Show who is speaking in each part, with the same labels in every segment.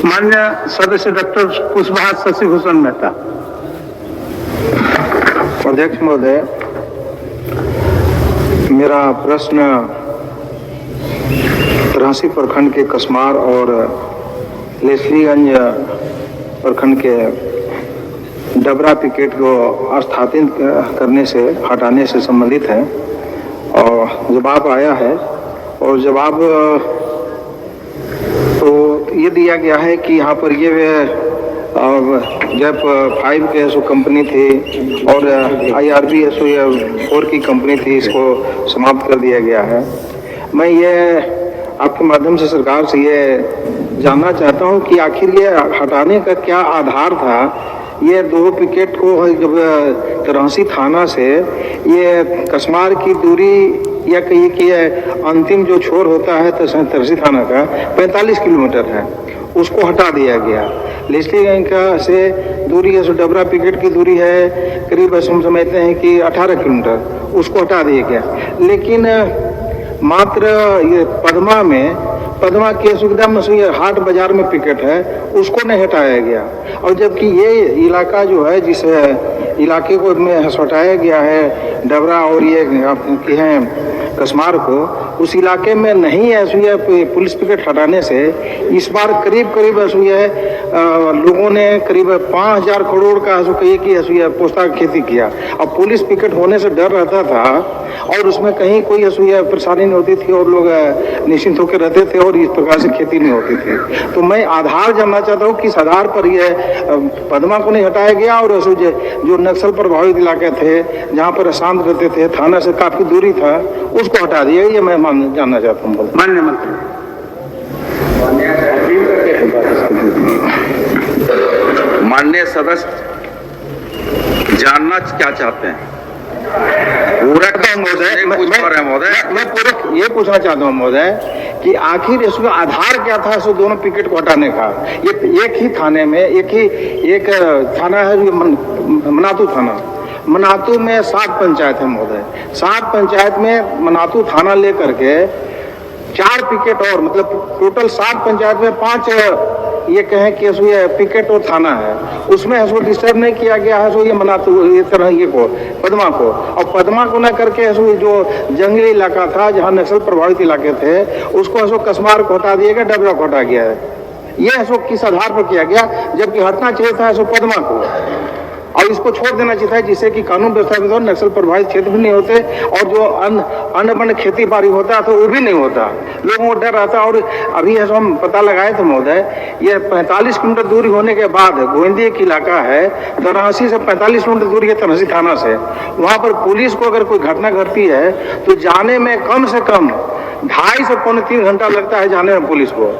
Speaker 1: मान्य सदस्य डॉक्टर कुशवाहा शशिभूषण मेहता।
Speaker 2: अध्यक्ष महोदय, मेरा प्रश्न तरासी प्रखंड के कसमार और लेस्लीगंज प्रखंड के डबरा पिकेट को स्थापित करने से हटाने से संबंधित है और जवाब आया है। और जवाब तो ये दिया गया है कि यहाँ पर ये जब 5 के एसओ कंपनी थी और IRB एसओ 4 की कंपनी थी, इसको समाप्त कर दिया गया है। मैं ये आपके माध्यम से सरकार से ये जानना चाहता हूँ कि आखिर ये हटाने का क्या आधार था। ये 2 पिकेट को जब तरासी थाना से ये कसमार की दूरी या कहिए कि अंतिम जो छोर होता है तरासी थाना का 45 किलोमीटर है, उसको हटा दिया गया। लेस्लीगंज का से दूरी है, डबरा पिकेट की दूरी है करीब हम समझते हैं कि 18 किलोमीटर, उसको हटा दिया गया। लेकिन मात्र ये पदमा के सुविधा में हाट बाजार में पिकेट है, उसको नहीं हटाया गया। और जबकि ये इलाका जो है, जिस इलाके को में हटाया गया है डबरा और ये आपके हैं कसमार को, उस इलाके में नहीं है पुलिस पिकेट हटाने से इस बार करीब लोगों ने करीब 5,000 करोड़ का कहिए कि पोस्ता खेती किया। अब पुलिस पिकेट होने से डर रहता था और उसमें कहीं कोई परेशानी नहीं होती थी और लोग निश्चिंत होकर रहते थे और इस प्रकार से खेती नहीं होती थी। तो मैं आधार जानना चाहता हूँ किस आधार पर यह पदमा को नहीं हटाया गया और जो नक्सल प्रभावित इलाके थे जहाँ पर अशांत रहते थे, थाना से काफी दूरी था, उसको हटा दिया। ये मैं जानना चाहता हूँ।
Speaker 1: माननीय मंत्री।
Speaker 3: माननीय सदस्य जानना क्या चाहते हैं? पूरा महोदय,
Speaker 2: मैं पूरा ये पूछना चाहता हूँ महोदय कि आखिर इसका आधार क्या था सो दोनों पिकेट को हटाने का। ये एक ही थाने में एक थाना है जो मनातू थाना, मनातू में 7 पंचायत है महोदय। 7 पंचायत में मनातू थाना लेकर के 4 पिकेट और मतलब टोटल 7 पंचायत में 5 ये कहें कि ये पिकेट और थाना है, उसमें इसको डिस्टर्ब नहीं किया गया है। सो ये मनातू ये तरह ये को पदमा को और पदमा को न करके जो जंगली इलाका था जहाँ नक्सल प्रभावित इलाके थे, उसको कसमार को हटा दिया गया, डबरा को हटा गया है। ये किस आधार पर किया गया, जबकि हटना चाहिए था पदमा को और इसको छोड़ देना चाहिए था, जिससे कि कानून व्यवस्था में नक्सल प्रभावित क्षेत्र भी नहीं होते और जो अन्य बन खेती बाड़ी होता तो वो भी नहीं होता, लोगों को डर रहता। और अभी हम पता लगाए थे महोदय, ये 45 किलोमीटर दूरी होने के बाद गोविंदी एक इलाका है, तरासी से 45 किलोमीटर दूरी है तरासी थाना से। वहाँ पर पुलिस को अगर कोई घटना घटती है तो जाने में कम से कम 2.5 से पौने 3 घंटा लगता है जाने में पुलिस को।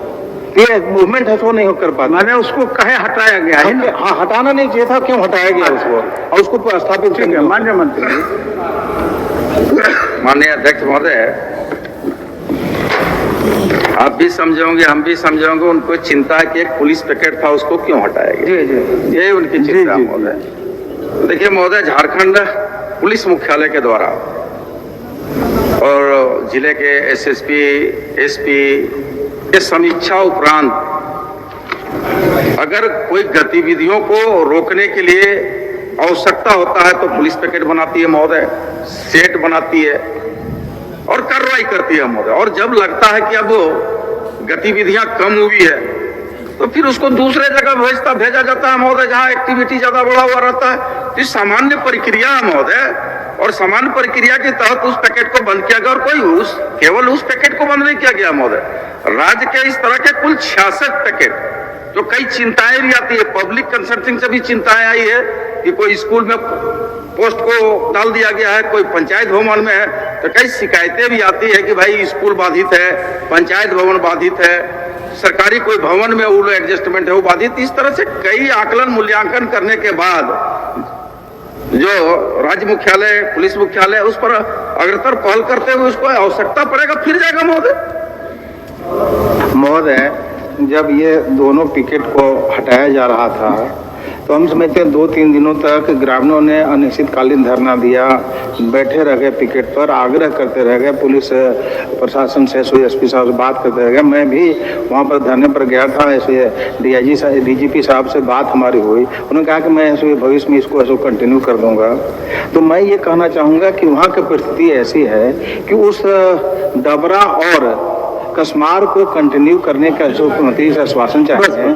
Speaker 2: ये मूवमेंट है तो नहीं कर पाता।
Speaker 1: मैंने उसको कहे हटाया गया है।
Speaker 2: हाँ, हटाना नहीं चाहिए था, क्यों हटाया गया उसको और उसको स्थापित किया।
Speaker 1: माननीय मंत्री।
Speaker 3: माननीय अध्यक्ष महोदय, आप भी समझोगे, हम भी समझोगे, उनको चिंता है कि एक पुलिस पिकेट था उसको क्यों हटाया गया।
Speaker 2: जी
Speaker 3: यही उनकी चिंता महोदय। देखिए महोदय, झारखंड पुलिस मुख्यालय के द्वारा और जिले के SSP, SP के समीक्षा उपरांत अगर कोई गतिविधियों को रोकने के लिए आवश्यकता होता है तो पुलिस पिकेट बनाती है महोदय, सेट बनाती है और कार्रवाई करती है महोदय। और जब लगता है कि अब गतिविधियां कम हुई है तो फिर उसको दूसरे जगह भेजा जाता है महोदय, जहां एक्टिविटी ज्यादा बढ़ा हुआ रहता है। तो सामान्य प्रक्रिया है महोदय और सामान्य प्रक्रिया के तहत उस पैकेट को बंद किया गया और केवल उस पैकेट को बंद नहीं किया गया महोदय। राज्य के इस तरह के कुल 66 पैकेट, जो कई चिंताएं भी आती है, पब्लिक कंसल्टिंग से भी चिंताएं आई है कि कोई स्कूल में पोस्ट को डाल दिया गया है, कोई पंचायत भवन में है, तो कई शिकायतें भी आती है कि भाई स्कूल बाधित है, पंचायत भवन बाधित है, सरकारी कोई भवन में वो एडजस्टमेंट है वो बाधित। इस तरह से कई आकलन मूल्यांकन करने के बाद जो राज्य मुख्यालय, पुलिस मुख्यालय उस पर अग्रतर पहल करते हुए उसको आवश्यकता पड़ेगा फिर जाएगा महोदय।
Speaker 2: जब ये दोनों पिकेट को हटाया जा रहा था तो हम समझते हैं 2-3 दिनों तक ग्रामीणों ने अनिश्चितकालीन धरना दिया, बैठे रह गए पिकेट पर, आग्रह करते रह गए, पुलिस प्रशासन से एसपी साहब से बात करते रह गए। मैं भी वहाँ पर धरने पर गया था, ऐसे डीजीपी साहब से बात हमारी हुई, उन्होंने कहा कि मैं ऐसे भविष्य में इसको ऐसे कंटिन्यू कर दूंगा। तो मैं ये कहना चाहूँगा कि वहाँ की परिस्थिति ऐसी है कि उस डबरा और कसमार को कंटिन्यू करने का जो मुख्यमंत्री से आश्वासन चाहते हैं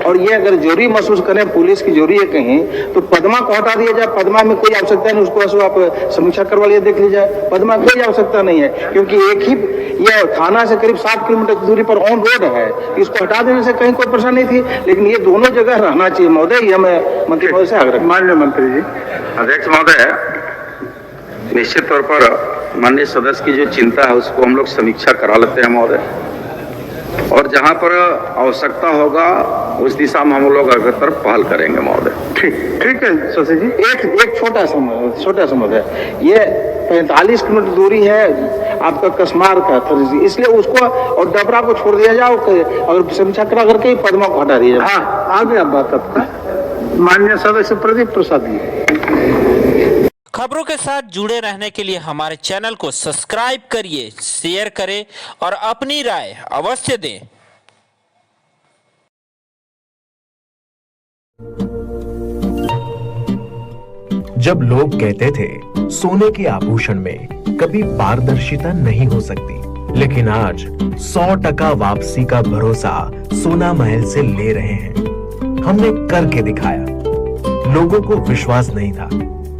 Speaker 2: और ये अगर जरूरी महसूस करें, पुलिस की जरूरी है कहीं, तो पदमा को हटा दिया जाए। पदमा में कोई आवश्यकता नहीं, उसको ऐसे आप समीक्षा करवा लिया, देख लीजिए, पदमा कोई आवश्यकता नहीं है, क्योंकि एक ही यह थाना से करीब 7 किलोमीटर की दूरी पर ऑन रोड है, इसको हटा देने से कहीं कोई परेशानी नहीं थी, लेकिन ये दोनों जगह रहना चाहिए महोदय। ये मैं मंत्री महोदय से आग्रह।
Speaker 1: माननीय मंत्री जी।
Speaker 3: अध्यक्ष महोदय, निश्चित तौर पर माननीय सदस्य की जो चिंता है उसको हम लोग समीक्षा करा लेते हैं महोदय, और जहां पर आवश्यकता होगा उस दिशा में हम लोग अग्रतर पहल करेंगे महोदय।
Speaker 1: ठीक है शशि जी।
Speaker 2: एक छोटा सा महोदय, ये 45 किलोमीटर दूरी है आपका कसमार का, इसलिए उसको और डबरा को छोड़ दिया जाओ, और समीक्षा करा करके ही पदमा को हटा दिया जाए।
Speaker 1: हाँ, आ गया बात आपका। माननीय सदस्य प्रदीप प्रसाद जी।
Speaker 4: खबरों के साथ जुड़े रहने के लिए हमारे चैनल को सब्सक्राइब करिए, शेयर करें और अपनी राय अवश्य दें।
Speaker 5: जब लोग कहते थे सोने के आभूषण में कभी पारदर्शिता नहीं हो सकती, लेकिन आज 100% वापसी का भरोसा सोना महल से ले रहे हैं। हमने करके दिखाया। लोगों को विश्वास नहीं था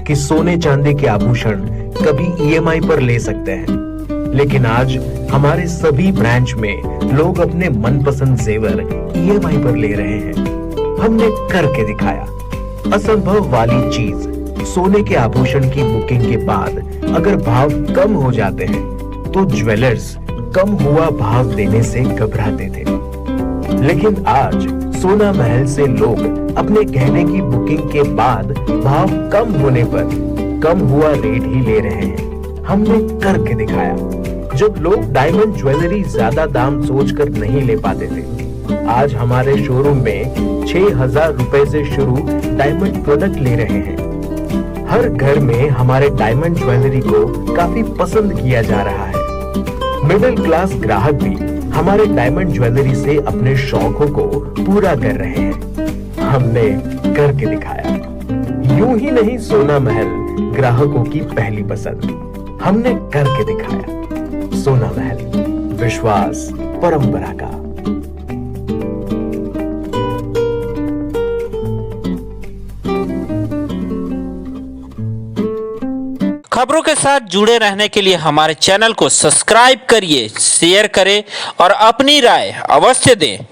Speaker 5: कि सोने चांदी के आभूषण कभी ईएमआई पर ले सकते हैं, लेकिन आज हमारे सभी ब्रांच में लोग अपने मनपसंद जेवर ईएमआई पर ले रहे हैं। हमने करके दिखाया। असंभव वाली चीज, सोने के आभूषण की बुकिंग के बाद अगर भाव कम हो जाते हैं तो ज्वेलर्स कम हुआ भाव देने से घबराते थे, लेकिन आज सोना महल से लोग अपने गहने की बुकिंग के बाद भाव कम होने पर कम हुआ रेट ही ले रहे हैं। हमने करके दिखाया। जब लोग डायमंड ज्वेलरी ज्यादा दाम सोचकर नहीं ले पाते थे, आज हमारे शोरूम में 6,000 रुपए से शुरू डायमंड प्रोडक्ट ले रहे हैं। हर घर में हमारे डायमंड ज्वेलरी को काफी पसंद किया जा रहा है। मिडिल क्लास ग्राहक भी हमारे डायमंड ज्वेलरी से अपने शौकों को पूरा कर रहे हैं। हमने करके दिखाया। यूं ही नहीं सोना महल ग्राहकों की पहली पसंद। हमने करके दिखाया। सोना महल, विश्वास परंपरा का।
Speaker 4: खबरों के साथ जुड़े रहने के लिए हमारे चैनल को सब्सक्राइब करिए, शेयर करें और अपनी राय अवश्य दें।